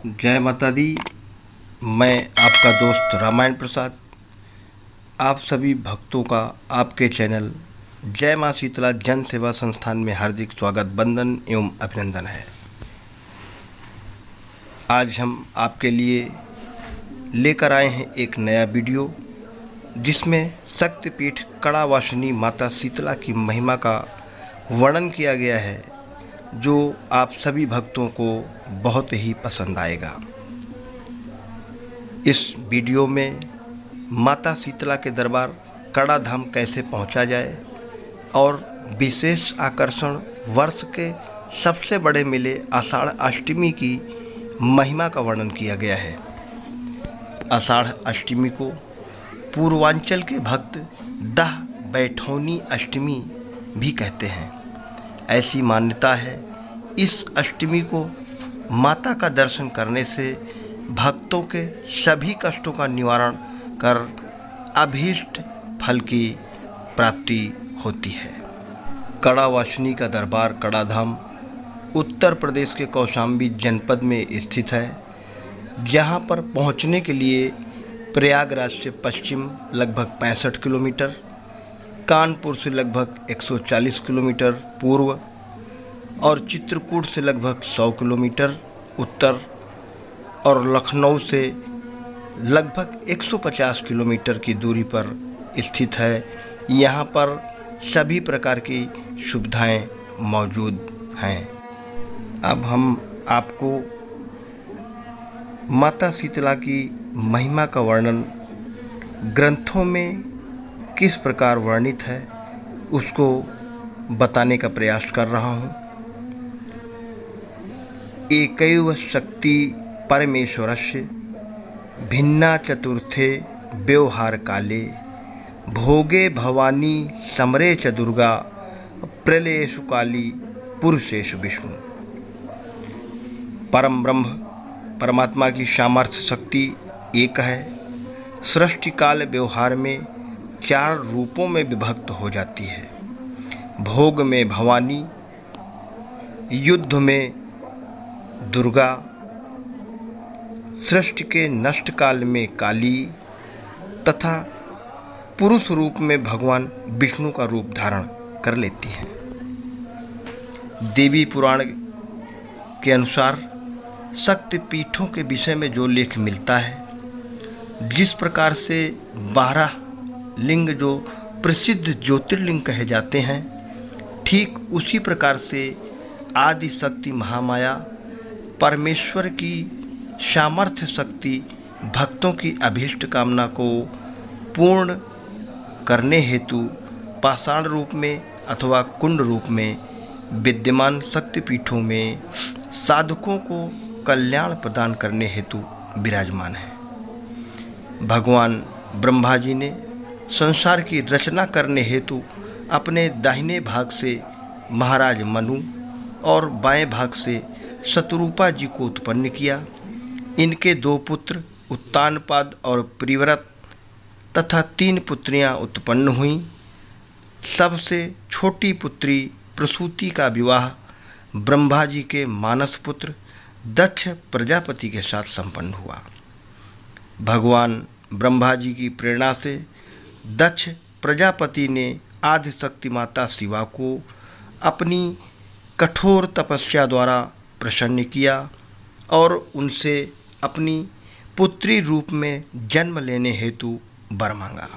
जय माता दी। मैं आपका दोस्त रामायण प्रसाद आप सभी भक्तों का आपके चैनल जय मां शीतला जन सेवा संस्थान में हार्दिक स्वागत, वंदन एवं अभिनंदन है। आज हम आपके लिए लेकर आए हैं एक नया वीडियो, जिसमें शक्तिपीठ कड़ावासिनी माता शीतला की महिमा का वर्णन किया गया है, जो आप सभी भक्तों को बहुत ही पसंद आएगा। इस वीडियो में माता शीतला के दरबार कड़ा धाम कैसे पहुंचा जाए और विशेष आकर्षण वर्ष के सबसे बड़े मेले आषाढ़ अष्टमी की महिमा का वर्णन किया गया है। आषाढ़ अष्टमी को पूर्वांचल के भक्त दह बैठौनी अष्टमी भी कहते हैं। ऐसी मान्यता है, इस अष्टमी को माता का दर्शन करने से भक्तों के सभी कष्टों का निवारण कर अभीष्ट फल की प्राप्ति होती है। कड़ावासिनी का दरबार कड़ाधाम उत्तर प्रदेश के कौशाम्बी जनपद में स्थित है, जहां पर पहुंचने के लिए प्रयागराज से पश्चिम लगभग 65 किलोमीटर, कानपुर से लगभग 140 किलोमीटर पूर्व और चित्रकूट से लगभग 100 किलोमीटर उत्तर और लखनऊ से लगभग 150 किलोमीटर की दूरी पर स्थित है। यहाँ पर सभी प्रकार की सुविधाएं मौजूद हैं। अब हम आपको माता शीतला की महिमा का वर्णन ग्रंथों में किस प्रकार वर्णित है, उसको बताने का प्रयास कर रहा हूँ। एकैव शक्ति परमेश्वरस्य भिन्ना चतुर्थे व्यवहार काले भोगे भवानी समरे च दुर्गा प्रलयेषु काली पुरुषेषु विष्णु। परम ब्रह्म परमात्मा की सामर्थ्य शक्ति एक है। सृष्टि काल व्यवहार में 4 रूपों में विभक्त हो जाती है। भोग में भवानी, युद्ध में दुर्गा, सृष्टि के नष्ट काल में काली तथा पुरुष रूप में भगवान विष्णु का रूप धारण कर लेती है। देवी पुराण के अनुसार शक्तिपीठों के विषय में जो लेख मिलता है, जिस प्रकार से 12 लिंग जो प्रसिद्ध ज्योतिर्लिंग कहे जाते हैं, ठीक उसी प्रकार से आदि शक्ति महामाया परमेश्वर की सामर्थ्य शक्ति भक्तों की अभीष्ट कामना को पूर्ण करने हेतु पाषाण रूप में अथवा कुंड रूप में विद्यमान शक्तिपीठों में साधकों को कल्याण प्रदान करने हेतु विराजमान है। भगवान ब्रह्मा जी ने संसार की रचना करने हेतु अपने दाहिने भाग से महाराज मनु और बाएं भाग से शतरूपा जी को उत्पन्न किया। इनके 2 पुत्र उत्तानपाद और प्रिव्रत तथा 3 पुत्रियां उत्पन्न हुईं। सबसे छोटी पुत्री प्रसूति का विवाह ब्रह्मा जी के मानस पुत्र दक्ष प्रजापति के साथ संपन्न हुआ। भगवान ब्रह्मा जी की प्रेरणा से दक्ष प्रजापति ने आदिशक्ति माता शिवा को अपनी कठोर तपस्या द्वारा प्रसन्न किया और उनसे अपनी पुत्री रूप में जन्म लेने हेतु वर मांगा।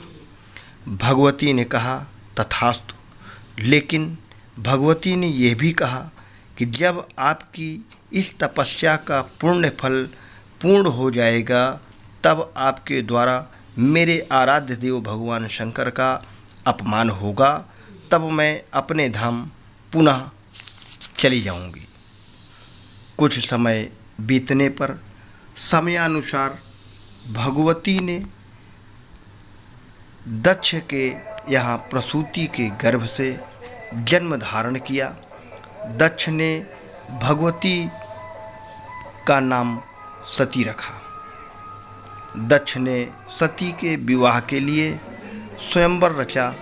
भगवती ने कहा तथास्तु, लेकिन भगवती ने यह भी कहा कि जब आपकी इस तपस्या का पुण्य फल पूर्ण हो जाएगा, तब आपके द्वारा मेरे आराध्य देव भगवान शंकर का अपमान होगा, तब मैं अपने धाम पुनः चली जाऊंगी। कुछ समय बीतने पर समयानुसार भगवती ने दक्ष के यहाँ प्रसूति के गर्भ से जन्म धारण किया। दक्ष ने भगवती का नाम सती रखा। दक्ष ने सती के विवाह के लिए स्वयंवर रचा,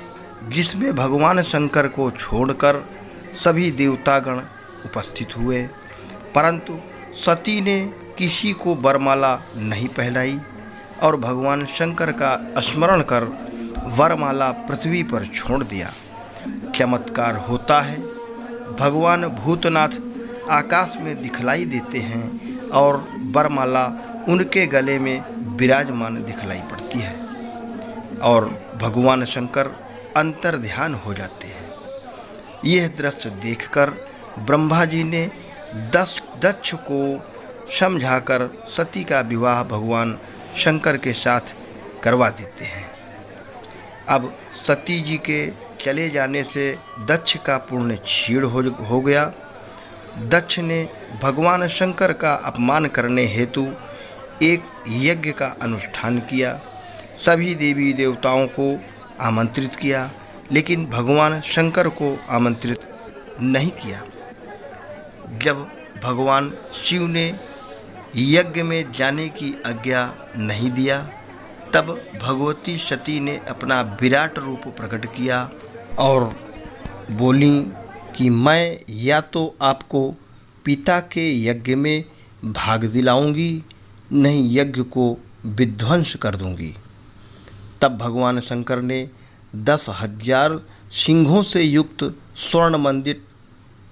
जिसमें भगवान शंकर को छोड़कर सभी देवतागण उपस्थित हुए, परंतु सती ने किसी को वरमाला नहीं पहनाई और भगवान शंकर का स्मरण कर वरमाला पृथ्वी पर छोड़ दिया। चमत्कार होता है, भगवान भूतनाथ आकाश में दिखलाई देते हैं और वरमाला उनके गले में विराजमान दिखलाई पड़ती है और भगवान शंकर अंतर्ध्यान हो जाते हैं। यह दृश्य देखकर ब्रह्मा जी ने दक्ष को समझाकर सती का विवाह भगवान शंकर के साथ करवा देते हैं। अब सती जी के चले जाने से दक्ष का पूर्ण क्षीण हो गया। दक्ष ने भगवान शंकर का अपमान करने हेतु एक यज्ञ का अनुष्ठान किया। सभी देवी देवताओं को आमंत्रित किया, लेकिन भगवान शंकर को आमंत्रित नहीं किया। जब भगवान शिव ने यज्ञ में जाने की आज्ञा नहीं दिया, तब भगवती सती ने अपना विराट रूप प्रकट किया और बोली कि मैं या तो आपको पिता के यज्ञ में भाग दिलाऊंगी, नहीं यज्ञ को विध्वंस कर दूंगी। तब भगवान शंकर ने 10,000 सिंहों से युक्त स्वर्ण मंडित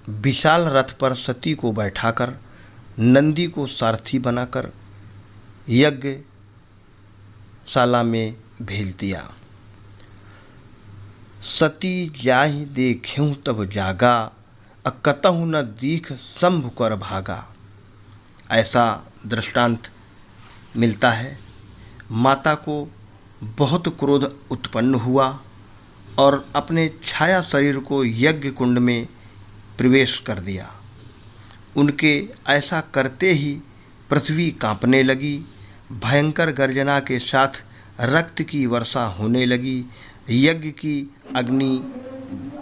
विशाल रथ पर सती को बैठाकर नंदी को सारथी बनाकर यज्ञशाला में भेज दिया। सती जाहि देखूं तब जागा, अकतहु न दीख शंभु कर भागा। ऐसा दृष्टांत मिलता है। माता को बहुत क्रोध उत्पन्न हुआ और अपने छाया शरीर को यज्ञ कुंड में प्रवेश कर दिया। उनके ऐसा करते ही पृथ्वी कांपने लगी, भयंकर गर्जना के साथ रक्त की वर्षा होने लगी, यज्ञ की अग्नि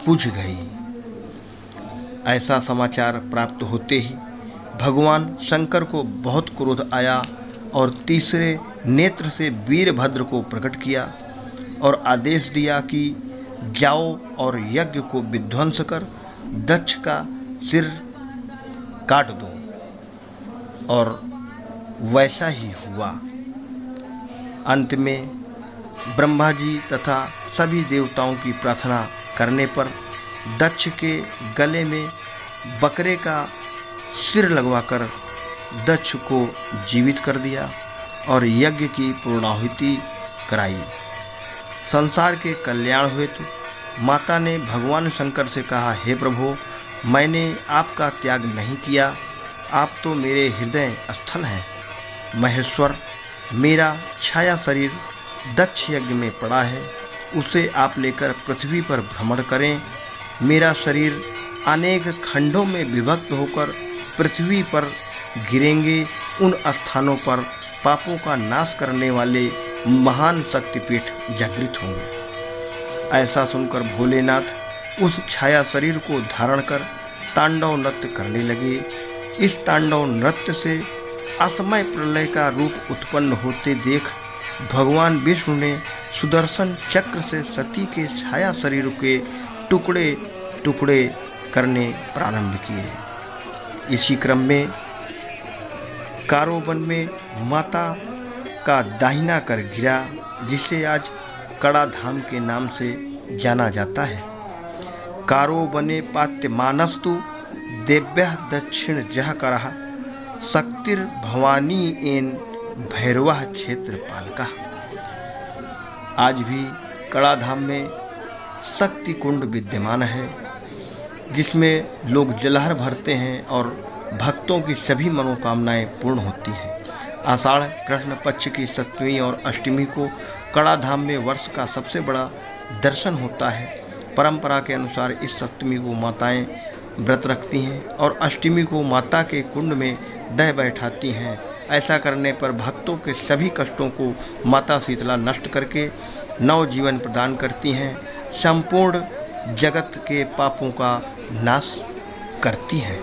बुझ गई। ऐसा समाचार प्राप्त होते ही भगवान शंकर को बहुत क्रोध आया और तीसरे नेत्र से वीरभद्र को प्रकट किया और आदेश दिया कि जाओ और यज्ञ को विध्वंस कर दक्ष का सिर काट दो। और वैसा ही हुआ। अंत में ब्रह्मा जी तथा सभी देवताओं की प्रार्थना करने पर दक्ष के गले में बकरे का सिर लगवाकर दक्ष को जीवित कर दिया और यज्ञ की पूर्णाहुति कराई। संसार के कल्याण हेतु माता ने भगवान शंकर से कहा, हे प्रभु, मैंने आपका त्याग नहीं किया, आप तो मेरे हृदय स्थल हैं। महेश्वर, मेरा छाया शरीर दक्ष यज्ञ में पड़ा है, उसे आप लेकर पृथ्वी पर भ्रमण करें। मेरा शरीर अनेक खंडों में विभक्त होकर पृथ्वी पर गिरेंगे। उन स्थानों पर पापों का नाश करने वाले महान शक्तिपीठ जागृत होंगे। ऐसा सुनकर भोलेनाथ उस छाया शरीर को धारण कर तांडव नृत्य करने लगे। इस तांडव नृत्य से असमय प्रलय का रूप उत्पन्न होते देख भगवान विष्णु ने सुदर्शन चक्र से सती के छाया शरीर के टुकड़े टुकड़े करने प्रारंभ किए। इसी क्रम में कारोवन में माता का दाहिना कर गिरा, जिसे आज कड़ा धाम के नाम से जाना जाता है। कारोवने पात्यमानस्तु देव्य दक्षिण जह करः, शक्तिर भवानी एन भैरवः क्षेत्र पालका। आज भी कड़ा धाम में शक्ति कुंड विद्यमान है, जिसमें लोग जलहर भरते हैं और भक्तों की सभी मनोकामनाएं पूर्ण होती हैं। आषाढ़ कृष्ण पक्ष की सप्तमी और अष्टमी को कड़ा धाम में वर्ष का सबसे बड़ा दर्शन होता है। परंपरा के अनुसार इस सप्तमी को माताएं व्रत रखती हैं और अष्टमी को माता के कुंड में दह बैठाती हैं। ऐसा करने पर भक्तों के सभी कष्टों को माता शीतला नष्ट करके नव जीवन प्रदान करती हैं, संपूर्ण जगत के पापों का नाश करती हैं।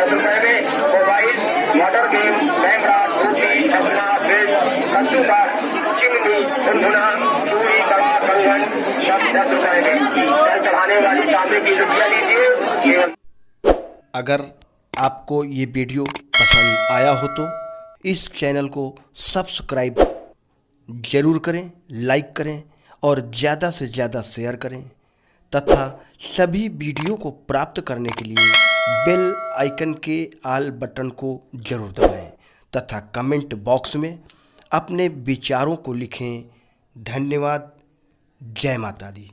मोबाइल, मोटर गेम, कैमरा, टोपी, चश्मा, ड्रेस, कद्दू का चिमनी, धुनधुना, चूड़ी, कड़ा, कंगन, सब 10 रुपए में। जल चढ़ाने वाली तांबे की लुटिया लीजिए। अगर आपको ये वीडियो पसंद आया हो तो इस चैनल को सब्सक्राइब ज़रूर करें, लाइक करें और ज़्यादा से ज़्यादा शेयर करें तथा सभी वीडियो को प्राप्त करने के लिए बेल आइकन के ऑल बटन को ज़रूर दबाएं तथा कमेंट बॉक्स में अपने विचारों को लिखें। धन्यवाद। जय माता दी।